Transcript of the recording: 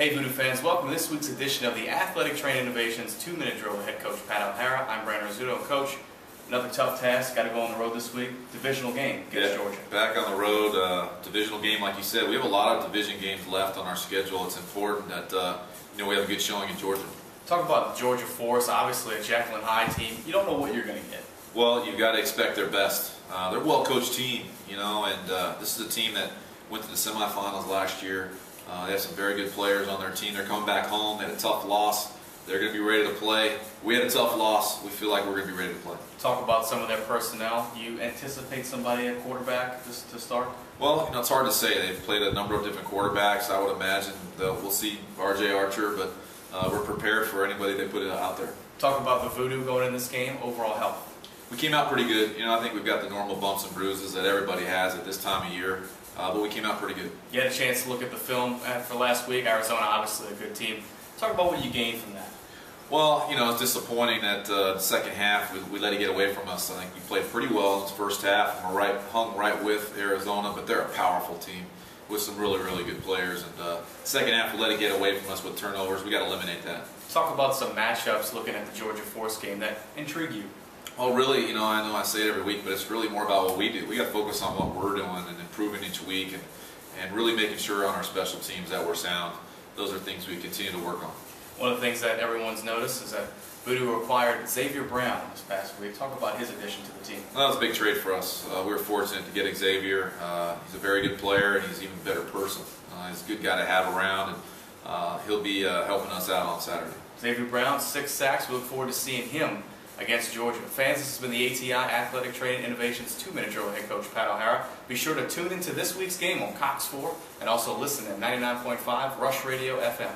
Hey Voodoo fans, welcome to this week's edition of the Athletic Training Innovations 2-Minute Drill with Head Coach Pat O'Hara. I'm Brandon Rizzuto. Coach, another tough task, got to go on the road this week. Divisional game against Georgia. Back on the road, divisional game like you said. We have a lot of division games left on our schedule. It's important that we have a good showing in Georgia. Talk about the Georgia Force, obviously a Jacqueline High team. You don't know what you're going to get. Well, you've got to expect their best. They're a well-coached team, and this is a team that went to the semifinals last year. They have some very good players on their team. They're coming back home. They had a tough loss. They're going to be ready to play. We had a tough loss. We feel like we're going to be ready to play. Talk about some of their personnel. You anticipate somebody at quarterback just to start? Well, it's hard to say. They've played a number of different quarterbacks. I would imagine we'll see R.J. Archer, but we're prepared for anybody they put out there. Talk about the Voodoo going in this game, overall health. We came out pretty good. I think we've got the normal bumps and bruises that everybody has at this time of year. But we came out pretty good. You had a chance to look at the film for last week. Arizona, obviously a good team. Talk about what you gained from that. Well, it's disappointing that the second half we let it get away from us. I think we played pretty well in the first half. We're hung right with Arizona, but they're a powerful team with some really, really good players. And second half we let it get away from us with turnovers. We got to eliminate that. Talk about some matchups looking at the Georgia Force game that intrigue you. Oh, really, I know I say it every week, but it's really more about what we do. We got to focus on what we're doing and improving each week and really making sure on our special teams that we're sound. Those are things we continue to work on. One of the things that everyone's noticed is that Voodoo acquired Xavier Brown this past week. Talk about his addition to the team. Well, that was a big trade for us. We were fortunate to get Xavier. He's a very good player, and he's an even better person. He's a good guy to have around, and he'll be helping us out on Saturday. Xavier Brown, 6 sacks. We look forward to seeing him against Georgia. Fans, this has been the ATI Athletic Training Innovations 2-Minute Drill with Head Coach Pat O'Hara. Be sure to tune into this week's game on Cox 4 and also listen at 99.5 Rush Radio FM.